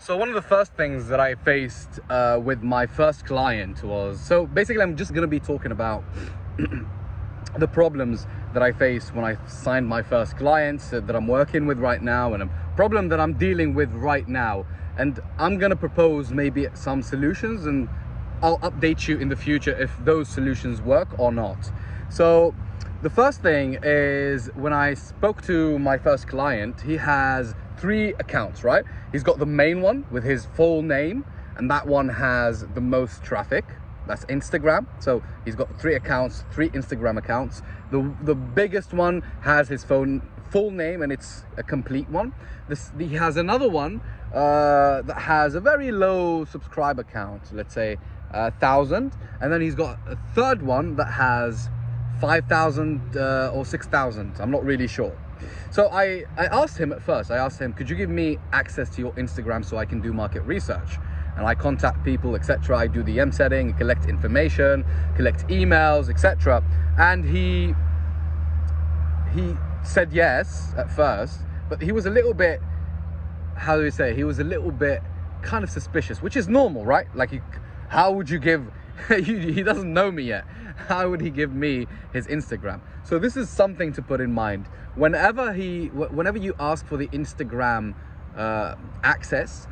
So one of the first things that I faced with my first client was, so basically I'm just going to be talking about the problems that I faced when I signed my first clients that I'm working with right now, and a problem that I'm dealing with right now. And I'm going to propose maybe some solutions, and I'll update you in the future if those solutions work or not. So the first thing is, when I spoke to my first client, he has 3 accounts, right? He's got the main one with his full name, and that one has the most traffic. That's Instagram. So he's got 3 accounts, 3 Instagram accounts. The biggest one has his full name, and it's a complete one. He has another one that has a very low subscriber count, let's say 1,000, and then he's got a third one that has 5,000 or 6,000. I'm not really sure. So I asked him at first, could you give me access to your Instagram so I can do market research? And I contact people, etc. I do the DM setting, collect information, collect emails, etc. And he said yes at first, but he was a little bit, how do we say, he was a little bit kind of suspicious, which is normal, right? Like, how would you give, he doesn't know me yet. How would he give me his Instagram? So this is something to put in mind. Whenever you ask for the Instagram access,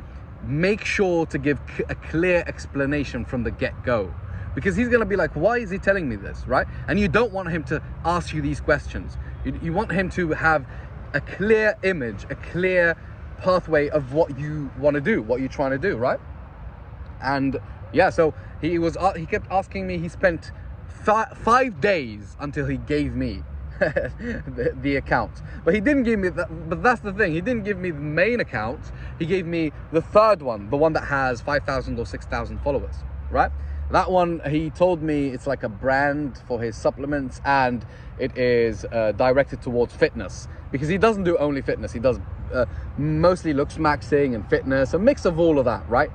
make sure to give a clear explanation from the get-go, because he's going to be like, why is he telling me this, right? And you don't want him to ask you these questions. You want him to have a clear image, a clear pathway of what you want to do, what you're trying to do, right? And yeah, so he kept asking me. He spent 5 days until he gave me the account, but he didn't give me that. But that's the thing, he didn't give me the main account. He gave me the third one, the one that has 5,000 or 6,000 followers, right? That one, he told me it's like a brand for his supplements, and it is directed towards fitness, because he doesn't do only fitness. He does mostly looks maxing and fitness, a mix of all of that, right?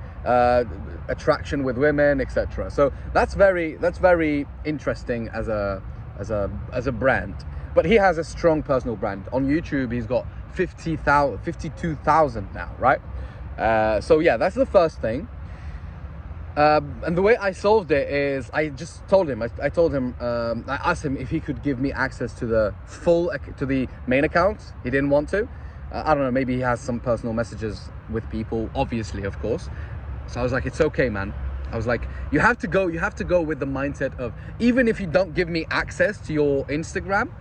Attraction with women, etc. So that's very interesting as a brand. But he has a strong personal brand. On YouTube, he's got 52,000 now, right? So yeah, that's the first thing. And the way I solved it is, I just told him, I asked him if he could give me access to the main account. He didn't want to. I don't know, maybe he has some personal messages with people, obviously, of course. So I was like, it's okay, man. I was like, you have to go with the mindset of, even if you don't give me access to your Instagram,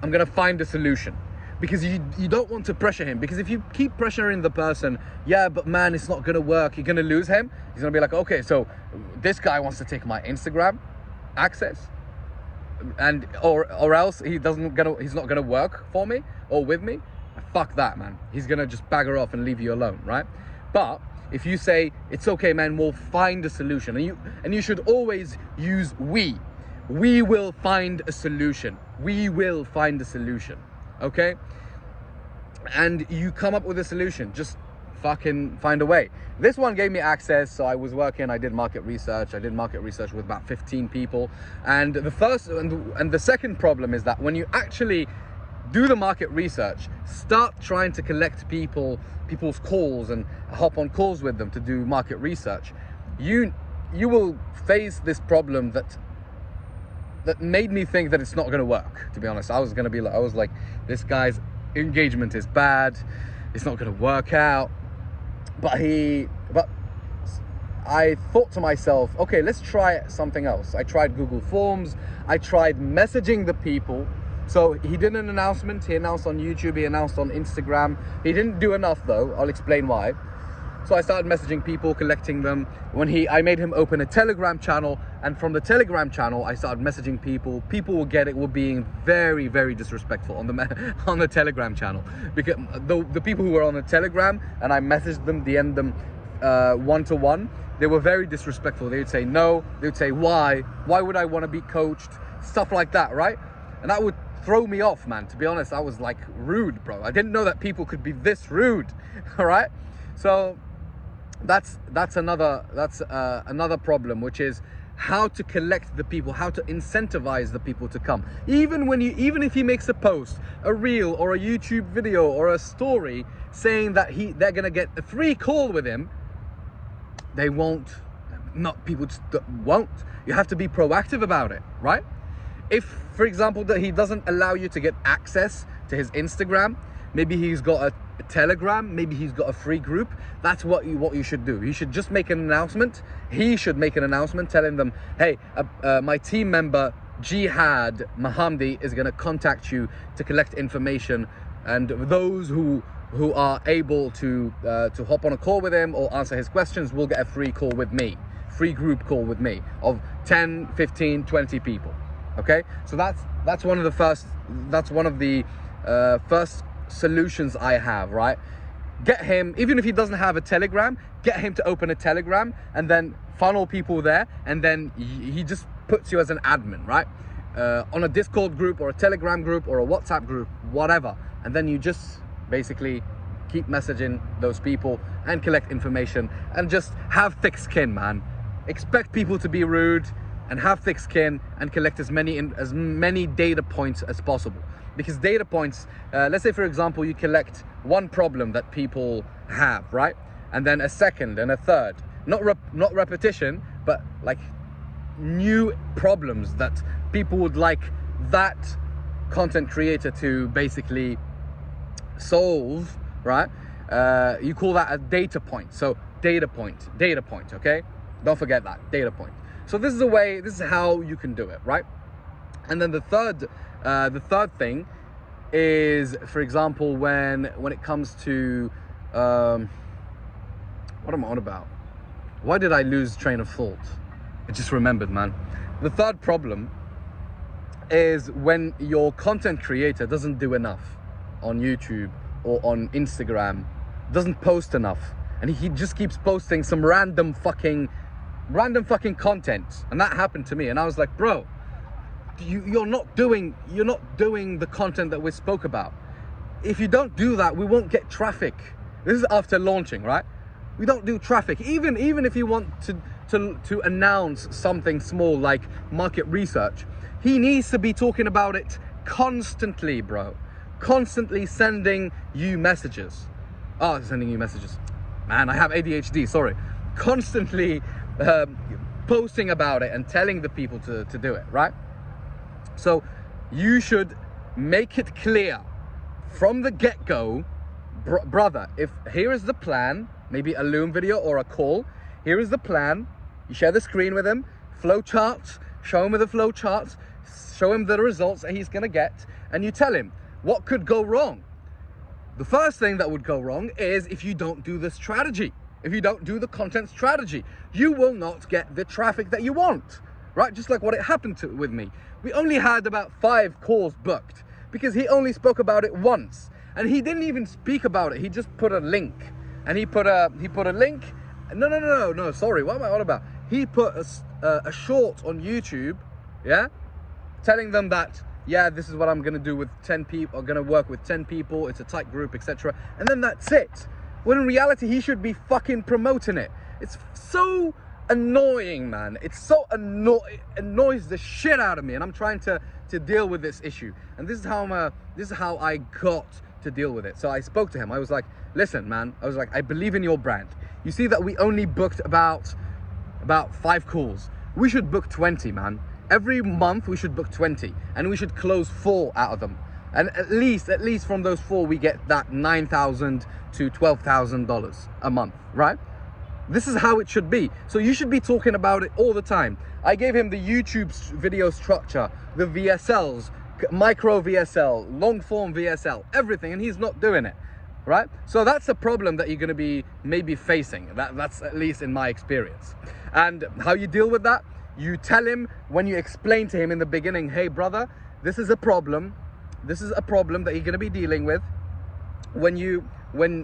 I'm gonna find a solution. Because you don't want to pressure him, because if you keep pressuring the person, yeah, but man, it's not gonna work, you're gonna lose him. He's gonna be like, okay, so this guy wants to take my Instagram access, and or else he's not gonna work for me or with me. Fuck that, man. He's gonna just bagger off and leave you alone, right? But if you say, it's okay, man, we'll find a solution, and you should always use we will find a solution. We will find a solution, okay? And you come up with a solution. Just fucking find a way. This one gave me access, so I was working, I did market research. I did market research with about 15 people. And the first and the second problem is that when you actually do the market research, start trying to collect people's calls and hop on calls with them to do market research, you will face this problem that made me think that it's not going to work. To be honest, I was like, this guy's engagement is bad, it's not going to work out. But I thought to myself, okay, let's try something else. I tried Google Forms, I tried messaging the people. So he did an announcement, he announced on YouTube, he announced on Instagram. He didn't do enough though, I'll explain why. So I started messaging people, collecting them. I made him open a Telegram channel, and from the Telegram channel, I started messaging people. People were being very, very disrespectful on the Telegram channel. Because the people who were on the Telegram, and I messaged them, DM'd them one-to-one, they were very disrespectful. They would say no, they would say why would I want to be coached, stuff like that, right? And that would throw me off, man. To be honest, I was like, rude, bro. I didn't know that people could be this rude. All right, so that's another problem, which is, how to collect the people, how to incentivize the people to come. Even if he makes a post, a reel or a YouTube video or a story saying that they're gonna get a free call with him, they won't. Not people just won't. You have to be proactive about it, right? If, for example, that he doesn't allow you to get access to his Instagram, maybe he's got a Telegram, maybe he's got a free group. That's what you should do. You should just make an announcement. He should make an announcement telling them, hey, my team member Jihad Mahamdi is going to contact you to collect information, and those who are able to hop on a call with him or answer his questions will get a free call with me, free group call with me of 10, 15, 20 people. Okay, so that's one of the first solutions I have, right? Get him, even if he doesn't have a Telegram, get him to open a Telegram and then funnel people there, and then he just puts you as an admin, right? On a Discord group or a Telegram group or a WhatsApp group, whatever. And then you just basically keep messaging those people and collect information and just have thick skin, man. Expect people to be rude and have thick skin and collect as many data points as possible. Because data points, let's say for example, you collect one problem that people have, right? And then a second and a third, not repetition, but like new problems that people would like that content creator to basically solve, right? You call that a data point. So data point, okay? Don't forget that, data point. So this is how you can do it, right? And then the third thing is, for example, when it comes to what am I on about? Why did I lose train of thought? I just remembered, man. The third problem is when your content creator doesn't do enough on YouTube or on Instagram, doesn't post enough, and he just keeps posting some random fucking content. And that happened to me, and I was like, bro, you're not doing the content that we spoke about. If you don't do that, we won't get traffic. This is after launching, right? We don't do traffic. Even if you want to announce something small like market research, he needs to be talking about it constantly, bro. Constantly sending you messages. Oh, sending you messages. Man, I have ADHD, sorry. Constantly posting about it and telling the people to do it, right? So you should make it clear from the get-go, brother, if here is the plan, maybe a Loom video or a call, here is the plan, you share the screen with him, flow charts, show him with the flow charts, show him the results that he's gonna get, and you tell him what could go wrong. The first thing that would go wrong is if you don't do the strategy. If you don't do the content strategy, you will not get the traffic that you want, right? Just like what it happened with me. We only had about 5 calls booked because he only spoke about it once, and he didn't even speak about it. He just put a link, and he put a link. No, sorry, what am I on about? He put a short on YouTube, yeah, telling them that, yeah, this is what I'm gonna do with 10 people. I'm gonna work with 10 people. It's a tight group, etc. And then that's it. When in reality, he should be fucking promoting it. It's so annoying, man. It's so annoys the shit out of me, and I'm trying to deal with this issue. And this is how I got to deal with it. So I spoke to him. I was like, listen, man. I was like, I believe in your brand. You see that we only booked about 5 calls. We should book 20, man. Every month we should book 20, and we should close 4 out of them. And at least from those 4, we get that $9,000 to $12,000 a month, right? This is how it should be. So you should be talking about it all the time. I gave him the YouTube video structure, the VSLs, micro VSL, long form VSL, everything, and he's not doing it, right? So that's a problem that you're going to be maybe facing. That's at least in my experience. And how you deal with that? You tell him, when you explain to him in the beginning, hey brother, this is a problem. This is a problem that you're going to be dealing with. When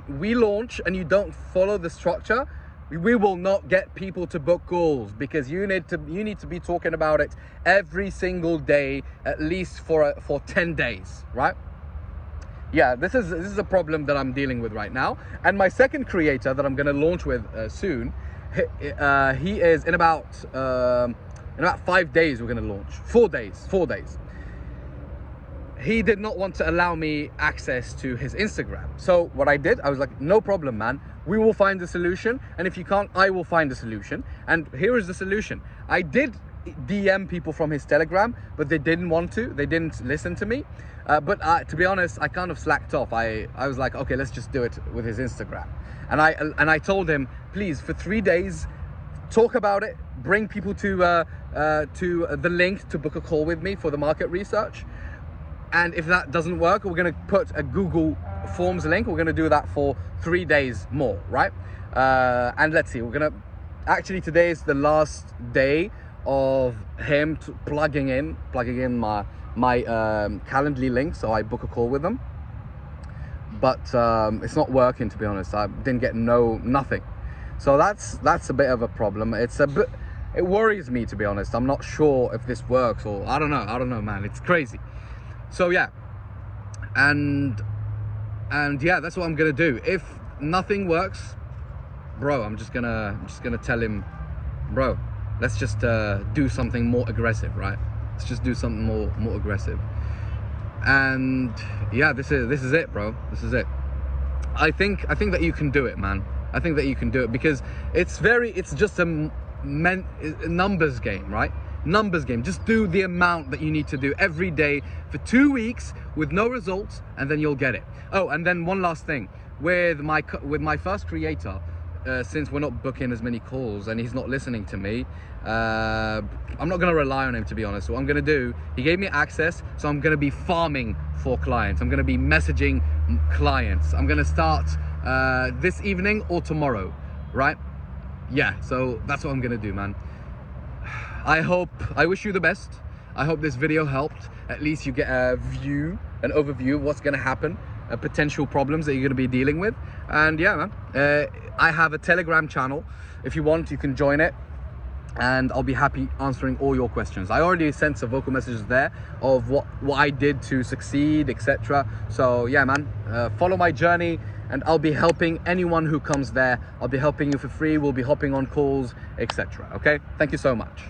we launch and you don't follow the structure, we will not get people to book calls, because you need to be talking about it every single day, at least for 10 days, right? Yeah, this is a problem that I'm dealing with right now. And my second creator that I'm going to launch with soon, he is in about In about 5 days, we're going to launch. 4 days. 4 days. He did not want to allow me access to his Instagram. So what I did, I was like, no problem, man. We will find a solution. And if you can't, I will find a solution. And here is the solution. I did DM people from his Telegram, but they didn't want to. They didn't listen to me. But to be honest, I kind of slacked off. I was like, okay, let's just do it with his Instagram. And I told him, please, for 3 days, talk about it. Bring people to the link to book a call with me for the market research. And if that doesn't work, we're going to put a Google Forms link. We're going to do that for 3 days more, right? And let's see, we're going to, actually today is the last day of him plugging in my Calendly link, so I book a call with them. But it's not working, to be honest. I didn't get nothing. So that's a bit of a problem. It worries me, to be honest. I'm not sure if this works, or I don't know, man. It's crazy. So yeah, and yeah, that's what I'm gonna do. If nothing works, bro, I'm just gonna tell him, bro, let's just do something more aggressive, right? Let's just do something more aggressive. And yeah, this is it, bro. This is it. I think that you can do it, man. I think that you can do it, because it's just a numbers game, right? Numbers game. Just do the amount that you need to do every day for 2 weeks with no results, and then you'll get it. Oh, and then one last thing, with my first creator, since we're not booking as many calls and he's not listening to me, I'm not going to rely on him, to be honest. So what I'm going to do, he gave me access, so I'm going to be farming for clients. I'm going to be messaging clients. I'm going to start this evening or tomorrow, right? Yeah, so that's what I'm going to do, man. I wish you the best. I hope this video helped. At least you get an overview of what's going to happen, potential problems that you're going to be dealing with. And yeah, man, I have a Telegram channel. If you want, you can join it, and I'll be happy answering all your questions. I already sent some vocal messages there of what I did to succeed, etc. So yeah, man, follow my journey, and I'll be helping anyone who comes there. I'll be helping you for free. We'll be hopping on calls, etc. Okay, thank you so much.